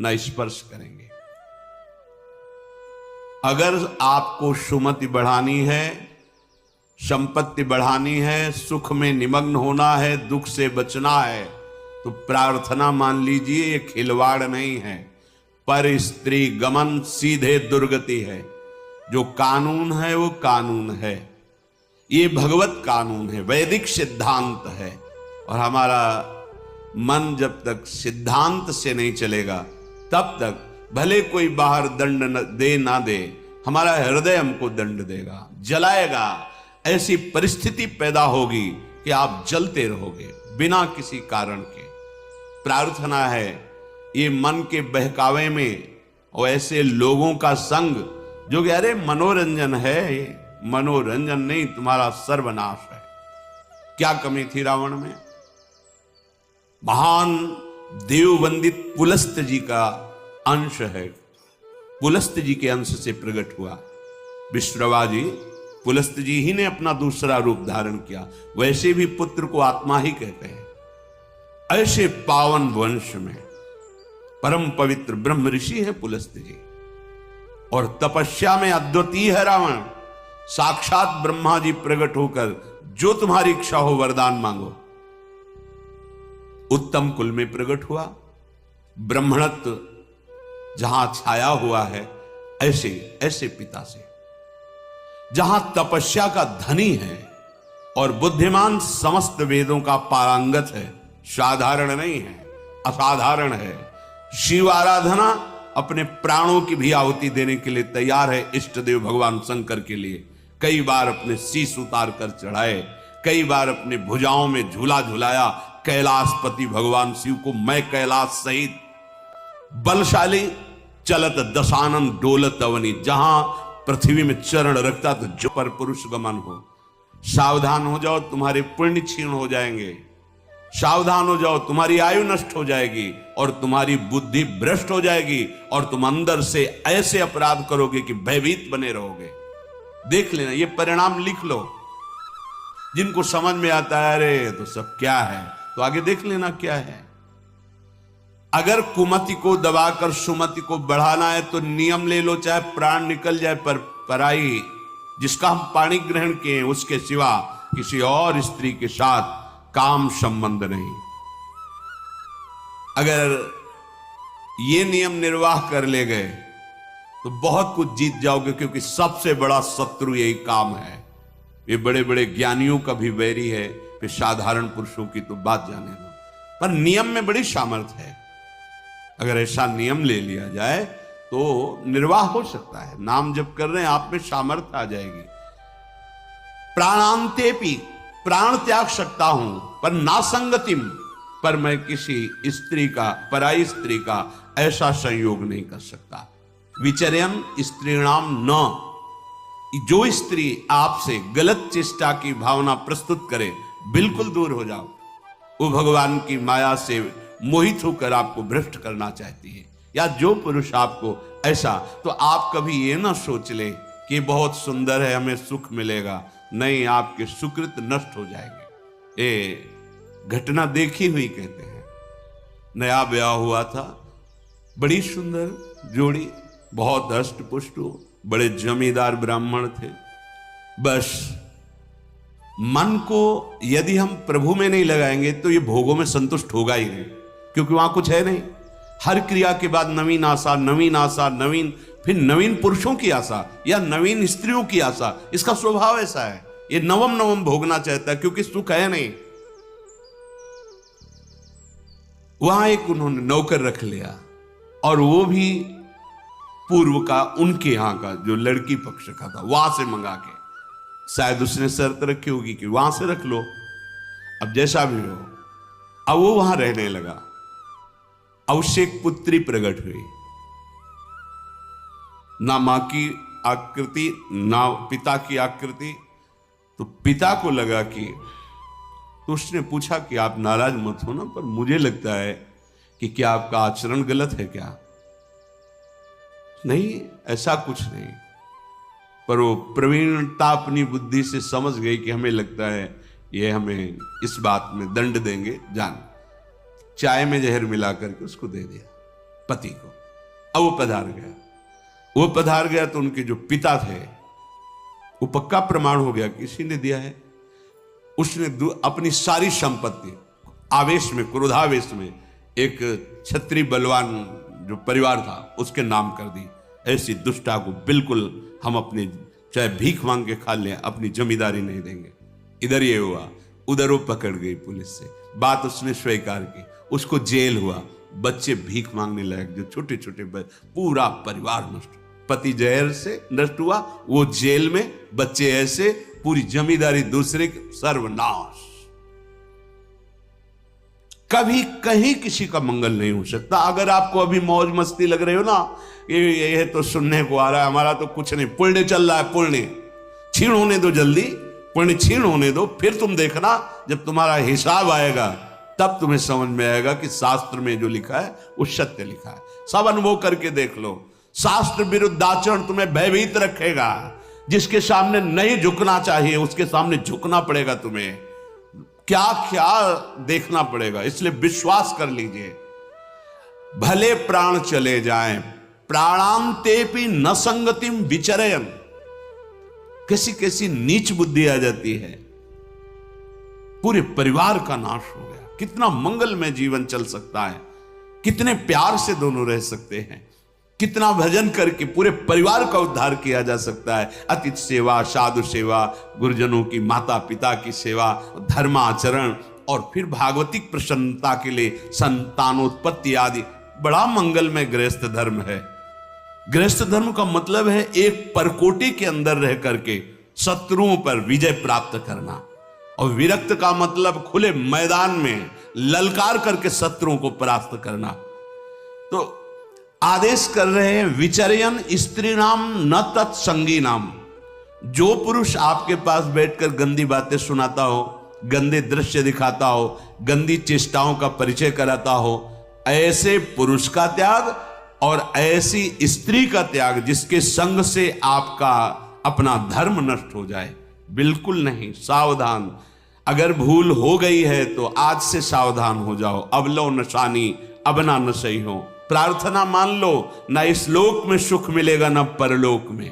न स्पर्श करेंगे। अगर आपको सुमति बढ़ानी है, संपत्ति बढ़ानी है, सुख में निमग्न होना है, दुख से बचना है, तो प्रार्थना मान लीजिए ये खिलवाड़ नहीं है, पर स्त्री गमन सीधे दुर्गति है। जो कानून है वो कानून है, ये भगवत कानून है, वैदिक सिद्धांत है। और हमारा मन जब तक सिद्धांत से नहीं चलेगा तब तक भले कोई बाहर दंड दे ना दे, हमारा हृदय हमको दंड देगा, जलाएगा। ऐसी परिस्थिति पैदा होगी कि आप जलते रहोगे बिना किसी कारण के। प्रार्थना है ये मन के बहकावे में और ऐसे लोगों का संग जो कि अरे मनोरंजन है, ये मनोरंजन नहीं, तुम्हारा सर्वनाश है। क्या कमी थी रावण में? महान देववंदित पुलस्त जी का अंश है, पुलस्त जी के अंश से प्रकट हुआ विश्रवा जी। पुलस्त जी ही ने अपना दूसरा रूप धारण किया। वैसे भी पुत्र को आत्मा ही कहते हैं। ऐसे पावन वंश में परम पवित्र ब्रह्म ऋषि है पुलस्त जी, और तपस्या में अद्वितीय है रावण। साक्षात ब्रह्मा जी प्रकट होकर जो तुम्हारी इच्छा हो वरदान मांगो। उत्तम कुल में प्रकट हुआ। ब्राह्मणत्व जहां छाया हुआ है, ऐसे ऐसे पिता से, जहां तपस्या का धनी है और बुद्धिमान समस्त वेदों का पारंगत है, साधारण नहीं है, असाधारण है। शिव आराधना अपने प्राणों की भी आहुति देने के लिए तैयार है। इष्ट देव भगवान शंकर के लिए कई बार अपने शीश उतार कर चढ़ाए, कई बार अपने भुजाओं में झूला झुलाया। कैलाशपति भगवान शिव को मैं कैलाश सहित बलशाली चलत दशानन डोलत अवनी, जहां पृथ्वी में चरण रखता तो जो पर पुरुष गमन हो। सावधान हो जाओ, तुम्हारे पुण्य क्षीण हो जाएंगे। सावधान हो जाओ, तुम्हारी आयु नष्ट हो जाएगी और तुम्हारी बुद्धि भ्रष्ट हो जाएगी, और तुम अंदर से ऐसे अपराध करोगे कि भयभीत बने रहोगे। देख लेना, ये परिणाम लिख लो। जिनको समझ में आता है अरे तो सब क्या है, तो आगे देख लेना क्या है। अगर कुमति को दबाकर सुमति को बढ़ाना है तो नियम ले लो, चाहे प्राण निकल जाए, पर पराई जिसका हम पाणी ग्रहण किए उसके सिवा किसी और स्त्री के साथ काम संबंध नहीं। अगर ये नियम निर्वाह कर ले गए तो बहुत कुछ जीत जाओगे, क्योंकि सबसे बड़ा शत्रु यही काम है। ये बड़े बड़े ज्ञानियों का भी वैरी है, फिर साधारण पुरुषों की तो बात जाने दो। पर नियम में बड़ी सामर्थ्य है। अगर ऐसा नियम ले लिया जाए तो निर्वाह हो सकता है। नाम जप कर रहे हैं, आप में सामर्थ्य आ जाएगी। प्राणांतेपि, प्राण त्याग सकता हूं, पर ना संगतिम, पर मैं किसी स्त्री का, पराई स्त्री का ऐसा संयोग नहीं कर सकता। विचर्यन स्त्रीणाम न, जो स्त्री आपसे गलत चेष्टा की भावना प्रस्तुत करे बिल्कुल दूर हो जाओ। वो भगवान की माया से मोहित होकर आपको भ्रष्ट करना चाहती है। या जो पुरुष आपको ऐसा, तो आप कभी ये ना सोच ले कि बहुत सुंदर है हमें सुख मिलेगा। नहीं, आपके सुकृत नष्ट हो जाएंगे। ये घटना देखी हुई कहते हैं। नया ब्याह हुआ था, बड़ी सुंदर जोड़ी, बहुत हष्ट पुष्ट, बड़े जमींदार ब्राह्मण थे। बस मन को यदि हम प्रभु में नहीं लगाएंगे तो ये भोगों में संतुष्ट होगा ही नहीं, क्योंकि वहां कुछ है नहीं। हर क्रिया के बाद नवीन आशा, नवीन आशा, नवीन, फिर नवीन पुरुषों की आशा या नवीन स्त्रियों की आशा। इसका स्वभाव ऐसा है, ये नवम नवम भोगना चाहता है, क्योंकि सुख है नहीं। वहां एक उन्होंने नौकर रख लिया, और वो भी पूर्व का, उनके यहां का, जो लड़की पक्ष का था, वहां से मंगा के। शायद उसने शर्त रखी होगी कि वहां से रख लो, अब जैसा भी हो। अब वो वहां रहने लगा। अब उससे एक पुत्री प्रकट हुई, ना मां की आकृति ना पिता की आकृति। तो पिता को लगा कि, तो उसने पूछा कि आप नाराज मत हो ना, पर मुझे लगता है कि क्या आपका आचरण गलत है क्या? नहीं, ऐसा कुछ नहीं। पर वो प्रवीणता अपनी बुद्धि से समझ गई कि हमें लगता है ये हमें इस बात में दंड देंगे। जान, चाय में जहर मिला करके उसको दे दिया। पति को। अब वो पधार गया तो उनके जो पिता थे, वो पक्का प्रमाण हो गया किसी ने दिया है। उसने अपनी सारी संपत्ति आवेश में, क्रोधावेश में, एक क्षत्रिय बलवान जो परिवार था उसके नाम कर दी। ऐसी दुष्टा को बिल्कुल हम अपने चाहे भीख मांग के खा लें, अपनी जमींदारी नहीं देंगे। इधर ये हुआ, उधर वो पकड़ गई पुलिस से, बात उसने स्वीकार की, उसको जेल हुआ। बच्चे भीख मांगने लायक, जो छोटे छोटे पूरा परिवार नष्ट, पति जहर से नष्ट हुआ, वो जेल में, बच्चे ऐसे, पूरी जमींदारी दूसरे के, सर्वनाश। कभी कहीं किसी का मंगल नहीं हो सकता। अगर आपको अभी मौज मस्ती लग रही हो ना, ये तो सुनने को आ रहा है, हमारा तो कुछ नहीं, पुण्य चल रहा है, पुण्य छीण होने दो, जल्दी पुण्य छीण होने दो, फिर तुम देखना जब तुम्हारा हिसाब आएगा तब तुम्हें समझ में आएगा कि शास्त्र में जो लिखा है वो सत्य लिखा है। सब अनुभव करके देख लो। शास्त्र विरुद्ध आचरण तुम्हें भयभीत रखेगा। जिसके सामने नहीं झुकना चाहिए उसके सामने झुकना पड़ेगा तुम्हें, क्या क्या देखना पड़ेगा। इसलिए विश्वास कर लीजिए, भले प्राण चले जाएं, प्राणांतेपि न संगतिम विचरयन। कैसी कैसी नीच बुद्धि आ जाती है, पूरे परिवार का नाश हो गया। कितना मंगलमय जीवन चल सकता है, कितने प्यार से दोनों रह सकते हैं, कितना भजन करके पूरे परिवार का उद्धार किया जा सकता है। अतिथि सेवा, साधु सेवा, गुरुजनों की, माता पिता की सेवा, धर्माचरण, और फिर भागवतिक प्रसन्नता के लिए संतानोत्पत्ति आदि। बड़ा मंगलमय गृहस्थ धर्म है। गृहस्थ धर्म का मतलब है एक परकोटी के अंदर रह करके शत्रुओं पर विजय प्राप्त करना, और विरक्त का मतलब खुले मैदान में ललकार करके शत्रुओं को परास्त करना। तो आदेश कर रहे हैं, विचरयन स्त्री नाम न तत्संगी नाम। जो पुरुष आपके पास बैठकर गंदी बातें सुनाता हो, गंदे दृश्य दिखाता हो, गंदी चेष्टाओं का परिचय कराता हो, ऐसे पुरुष का त्याग और ऐसी स्त्री का त्याग जिसके संग से आपका अपना धर्म नष्ट हो जाए, बिल्कुल नहीं। सावधान। अगर भूल हो गई है तो आज से सावधान हो जाओ। अब लो नशानी, अब ना न सही हो। प्रार्थना मान लो, ना इस लोक में सुख मिलेगा ना परलोक में।